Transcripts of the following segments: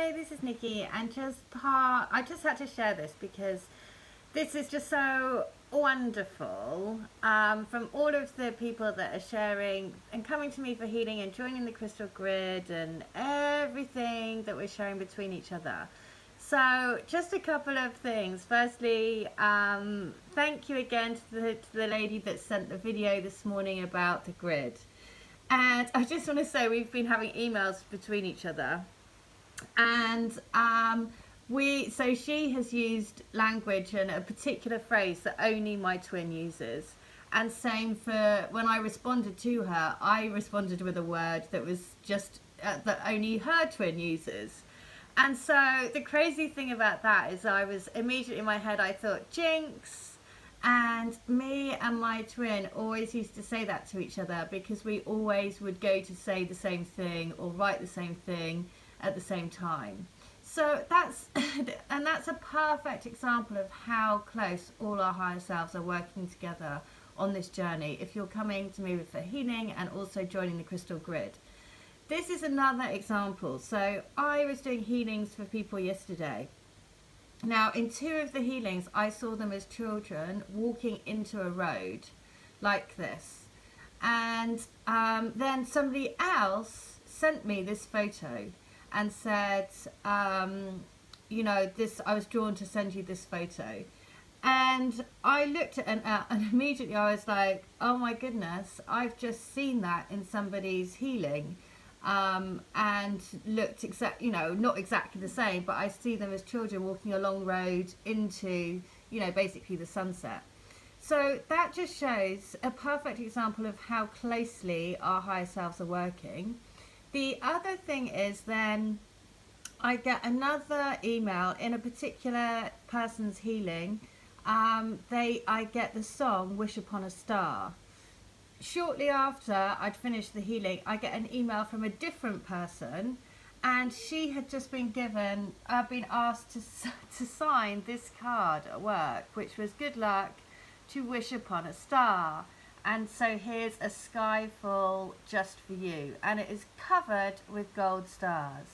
Hi, this is Nikki, and I just had to share this because this is just so wonderful. From all of the people that are sharing and coming to me for healing and joining the crystal grid and everything that we're sharing between each other. So, just a couple of things. Firstly, thank you again to the lady that sent the video this morning about the grid. And I just want to say we've been having emails between each other, and so she has used language and a particular phrase that only my twin uses. And same for when I responded to her, I responded with a word that was just that only her twin uses. And so the crazy thing about that is I was immediately in my head, I thought, jinx. And me and my twin always used to say that to each other because we always would go to say the same thing or write the same thing at the same time. So that's a perfect example of how close all our higher selves are working together on this journey if you're coming to me for healing and also joining the crystal grid. This is another example. So I was doing healings for people yesterday. Now, in two of the healings, I saw them as children walking into a road like this. And then somebody else sent me this photo and said, you know, I was drawn to send you this photo. And I looked at it and immediately I was like, oh my goodness, I've just seen that in somebody's healing. And looked not exactly the same, but I see them as children walking a long road into, basically the sunset. So that just shows a perfect example of how closely our higher selves are working. The other thing is then I get another email in a particular person's healing. I get the song Wish Upon a Star. Shortly after I'd finished the healing, I get an email from a different person, and she had just been asked to sign this card at work, which was good luck to wish upon a star. And so here's a sky full just for you, and it is covered with gold stars.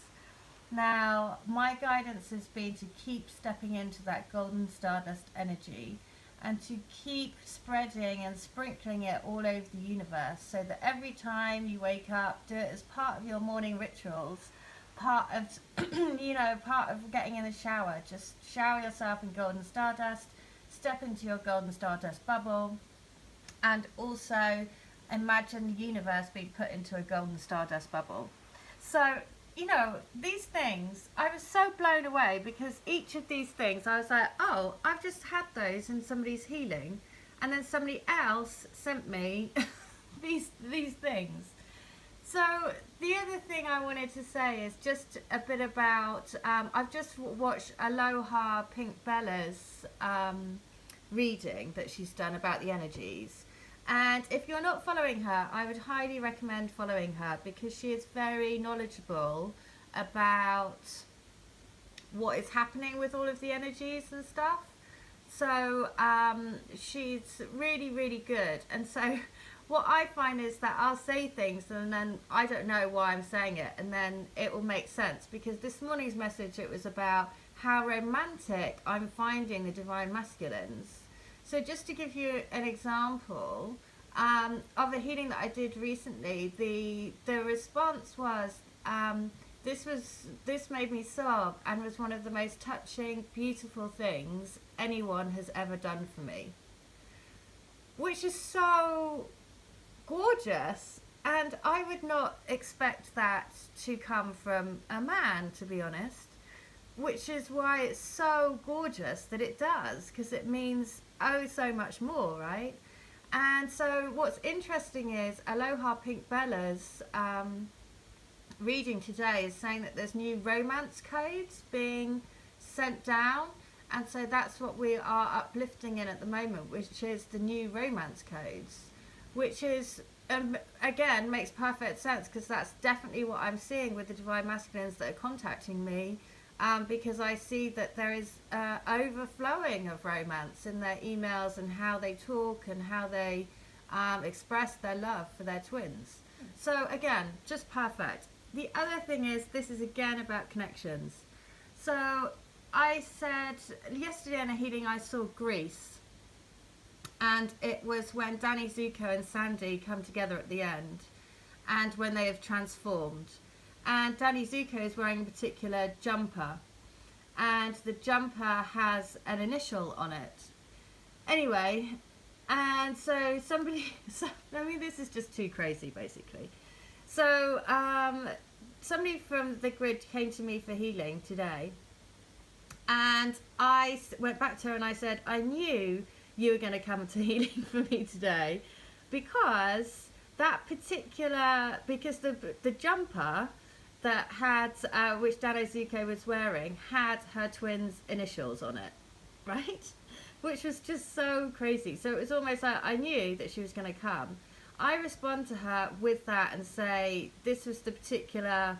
Now, my guidance has been to keep stepping into that golden stardust energy and to keep spreading and sprinkling it all over the universe, so that every time you wake up, do it as part of your morning rituals, part of getting in the shower. Just shower yourself in golden stardust, step into your golden stardust bubble, and also imagine the universe being put into a golden stardust bubble. So these things, I was so blown away because each of these things, I was like, oh, I've just had those in somebody's healing, and then somebody else sent me these things. So the other thing I wanted to say is just a bit about, I've just watched Aloha Pink Bella's reading that she's done about the energies. And if you're not following her, I would highly recommend following her because she is very knowledgeable about what is happening with all of the energies and stuff. So she's really, really good. And so what I find is that I'll say things and then I don't know why I'm saying it, and then it will make sense, because this morning's message, it was about how romantic I'm finding the divine masculines. So just to give you an example of a healing that I did recently, the response was, this made me sob and was one of the most touching, beautiful things anyone has ever done for me. Which is so gorgeous, and I would not expect that to come from a man, to be honest. Which is why it's so gorgeous that it does, because it means so much more, right? And so what's interesting is Aloha Pink Bella's reading today is saying that there's new romance codes being sent down, and so that's what we are uplifting in at the moment, which is the new romance codes, which is again makes perfect sense, because that's definitely what I'm seeing with the divine masculines that are contacting me. Because I see that there is overflowing of romance in their emails and how they talk and how they express their love for their twins. So again, just perfect. the other thing is, this is again about connections. So I said yesterday in a healing I saw Greece, and it was when Danny Zuko and Sandy come together at the end, and when they have transformed. And Danny Zuko is wearing a particular jumper, and the jumper has an initial on it. Anyway, and so somebody, I mean, this is just too crazy, basically. So somebody from the grid came to me for healing today, and I went back to her and I said, I knew you were going to come to healing for me today, because because the jumper that had, which Dano Zuko was wearing, had her twins' initials on it, right? Which was just so crazy. So it was almost like I knew that she was going to come. I respond to her with that and say, this was the particular,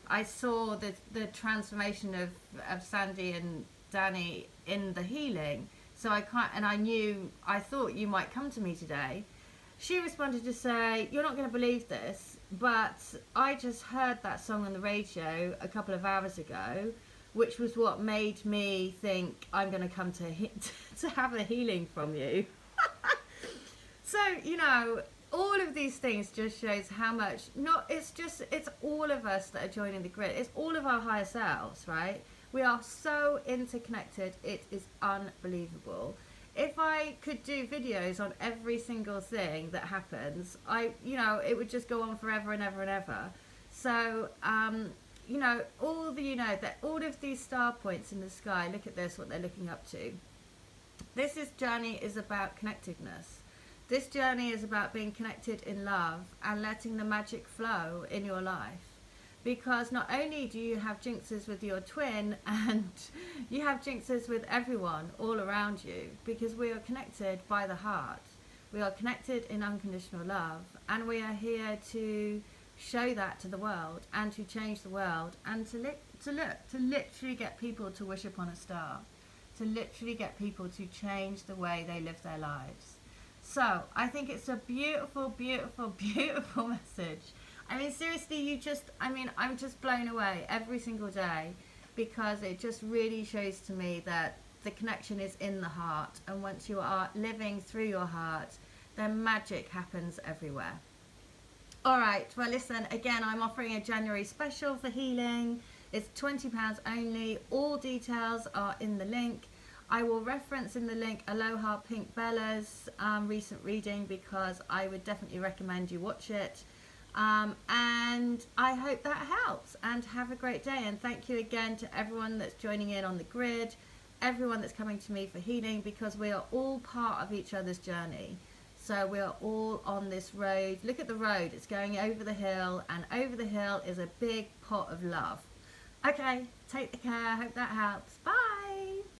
I saw the transformation of Sandy and Danny in the healing. So I thought you might come to me today. She responded to say, you're not going to believe this, but I just heard that song on the radio a couple of hours ago, which was what made me think I'm going to come to have a healing from you. So, you know, all of these things just shows how much, it's all of us that are joining the grid. It's all of our higher selves, right? We are so interconnected. It is unbelievable. If I could do videos on every single thing that happens, it would just go on forever and ever and ever. So, all of these star points in the sky, look at this, what they're looking up to. This journey is about connectedness. This journey is about being connected in love and letting the magic flow in your life. Because not only do you have jinxes with your twin, and you have jinxes with everyone all around you, because we are connected by the heart. We are connected in unconditional love, and we are here to show that to the world and to change the world, and to literally get people to wish upon a star, to literally get people to change the way they live their lives. So I think it's a beautiful, beautiful, beautiful message. I mean, seriously, I'm just blown away every single day, because it just really shows to me that the connection is in the heart, and once you are living through your heart, then magic happens everywhere. All right, well, listen, again, I'm offering a January special for healing. It's £20 only. All details are in the link. I will reference in the link Aloha Pink Bella's recent reading, because I would definitely recommend you watch it. And I hope that helps, and have a great day. And thank you again to everyone that's joining in on the grid, everyone that's coming to me for healing, because we are all part of each other's journey. So we are all on this road. Look at the road, it's going over the hill, and over the hill is a big pot of love. Okay, take the care, hope that helps. Bye.